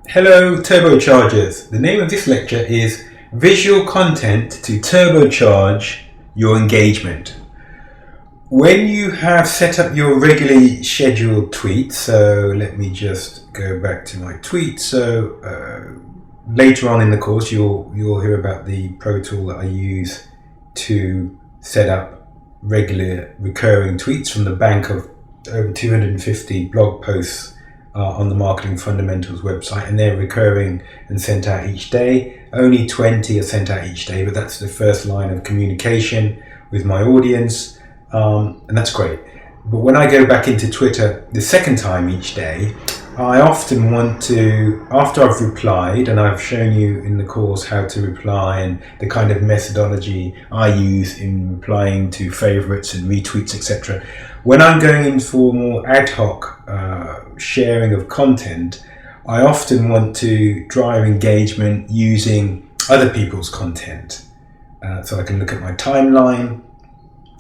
Hello turbochargers. The name of this lecture is Visual Content to Turbocharge Your Engagement. When you have set up your regularly scheduled tweets, so let me just go back to my tweet. So later on in the course you'll hear about the Pro Tool that I use to set up regular recurring tweets from the bank of over 250 blog posts on the Marketing Fundamentals website, and they're recurring and sent out each day. Only 20 are sent out each day, but that's the first line of communication with my audience, and that's great. But when I go back into Twitter the second time each day, I often want to, after I've replied, and I've shown you in the course how to reply and the kind of methodology I use in replying to favorites and retweets, etc. When I'm going in for more ad hoc sharing of content, I often want to drive engagement using other people's content. So I can look at my timeline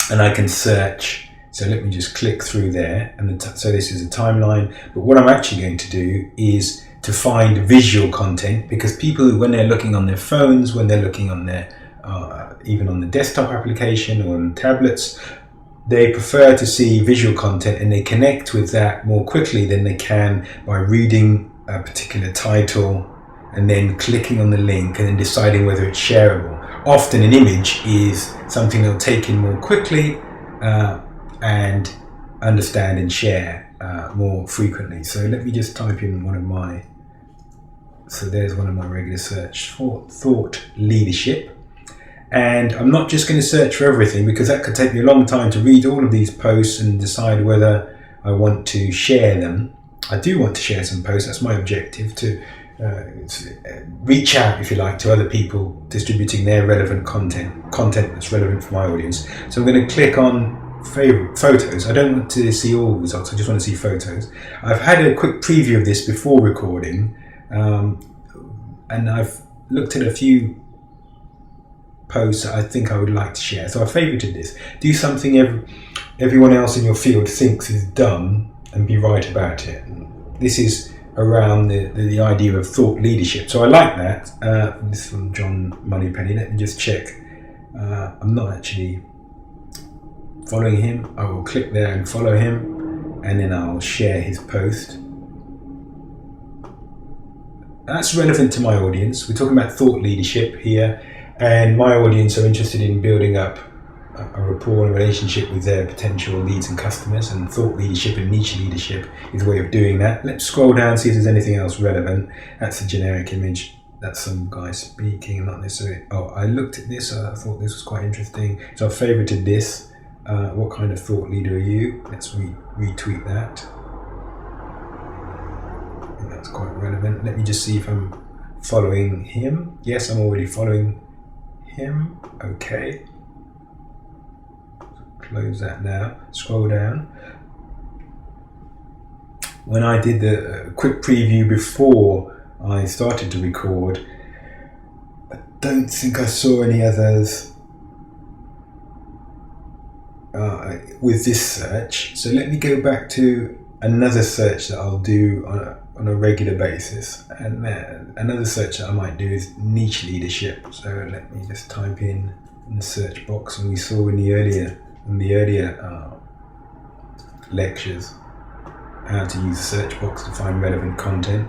and I can search. So let me just click through there, and so this is a timeline. But what I'm actually going to do is to find visual content, because people, when they're looking on their phones, when they're looking on their, even on the desktop application or on tablets, they prefer to see visual content, and they connect with that more quickly than they can by reading a particular title and then clicking on the link and then deciding whether it's shareable. Often an image is something they'll take in more quickly and understand and share more frequently. So let me just type in one of my, so there's one of my regular search for thought leadership. And I'm not just going to search for everything, because that could take me a long time to read all of these posts and decide whether I want to share them. I do want to share some posts. That's my objective, to reach out, if you like, to other people distributing their relevant content that's relevant for my audience. So I'm going to click on favorite photos. I don't want to see all the results, I just want to see photos. I've had a quick preview of this before recording, and I've looked at a few posts that I think I would like to share. So I favorited this. Do something everyone else in your field thinks is dumb and be right about it. This is around the idea of thought leadership. So I like that. This is from John Moneypenny. Let me just check. I'm not actually following him. I will click there and follow him, and then I'll share his post. That's relevant to my audience. We're talking about thought leadership here, and my audience are interested in building up a rapport and relationship with their potential leads and customers, and thought leadership and niche leadership is a way of doing that. Let's scroll down, see if there's anything else relevant. That's a generic image. That's some guy speaking, not necessarily. Oh, I looked at this, I thought this was quite interesting, so I favorited this. What kind of thought leader are you? Let's retweet that. I think that's quite relevant. Let me just see if I'm following him. Yes, I'm already following him. Okay. Close that now. Scroll down. When I did the quick preview before I started to record, I don't think I saw any others with this search. So let me go back to another search that I'll do on a regular basis, and another search that I might do is niche leadership. So let me just type in the search box, and we saw in the earlier lectures how to use the search box to find relevant content.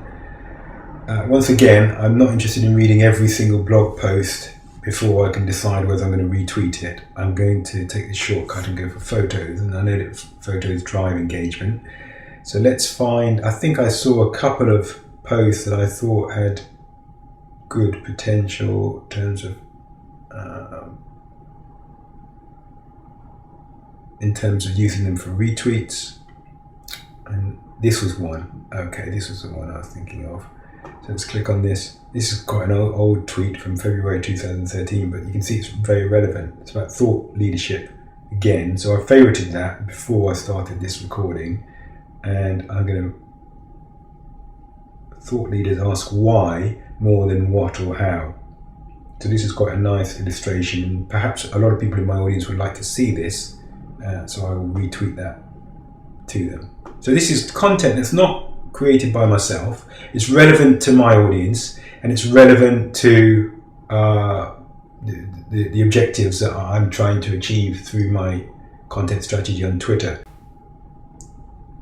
Once again, I'm not interested in reading every single blog post before I can decide whether I'm going to retweet it. I'm going to take the shortcut and go for photos, and I know that photos drive engagement. So let's find, I think I saw a couple of posts that I thought had good potential in terms of using them for retweets, and this was one. Okay, this was the one I was thinking of. So let's click on this. This is quite an old tweet from February 2013, but you can see it's very relevant. It's about thought leadership again. So I favorited that before I started this recording, and I'm going to, thought leaders ask why more than what or how. So this is quite a nice illustration, and perhaps a lot of people in my audience would like to see this, so I will retweet that to them. So this is content that's not created by myself. It's relevant to my audience, and it's relevant to the objectives that I'm trying to achieve through my content strategy on Twitter.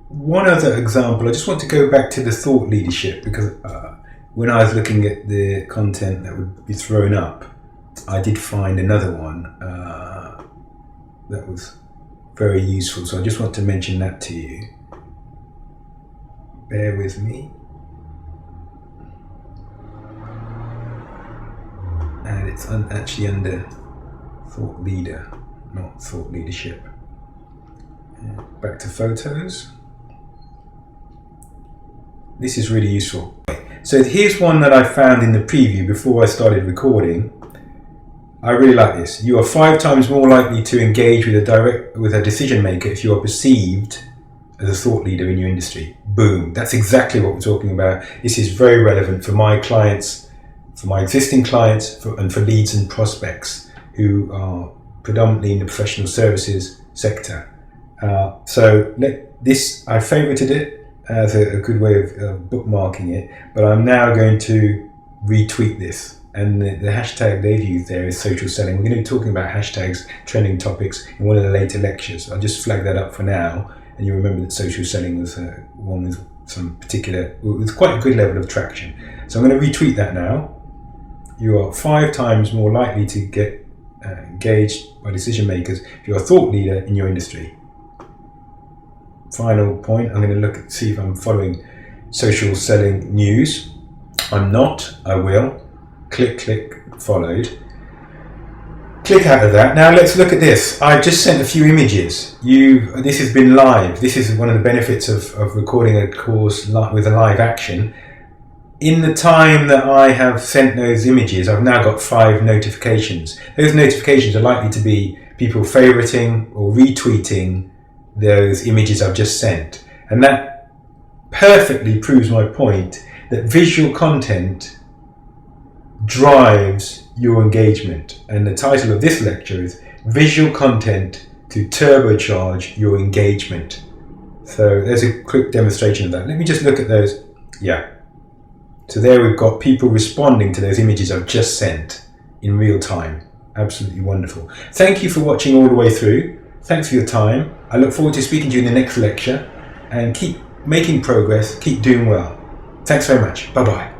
One other example, I just want to go back to the thought leadership, because when I was looking at the content that would be thrown up, I did find another one that was very useful. So I just want to mention that to you. Bear with me. And it's actually under thought leader, not thought leadership. Back to photos. This is really useful. So here's one that I found in the preview before I started recording. I really like this. You are 5 times more likely to engage with a decision maker if you are perceived as a thought leader in your industry. Boom. That's exactly what we're talking about. This is very relevant for my clients, for my existing clients, and for leads and prospects who are predominantly in the professional services sector. So this, I favorited it as a good way of bookmarking it, but I'm now going to retweet this. And the hashtag they've used there is social selling. We're going to be talking about hashtags, trending topics in one of the later lectures. I'll just flag that up for now. And you remember that social selling was one with some particular, with quite a good level of traction. So I'm going to retweet that now. You are 5 times more likely to get engaged by decision makers if you're a thought leader in your industry. Final point, I'm going to see if I'm following social selling news. I'm not, I will. Click, followed. Click out of that. Now let's look at this. I've just sent a few images. This has been live. This is one of the benefits of recording a course with a live action. In the time that I have sent those images, I've now got 5 notifications. Those notifications are likely to be people favoriting or retweeting those images I've just sent. And that perfectly proves my point that visual content drives your engagement. And the title of this lecture is Visual Content to Turbocharge Your Engagement. So there's a quick demonstration of that. Let me just look at those. Yeah. So there we've got people responding to those images I've just sent in real time. Absolutely wonderful. Thank you for watching all the way through. Thanks for your time. I look forward to speaking to you in the next lecture, and keep making progress, keep doing well. Thanks very much. Bye-bye.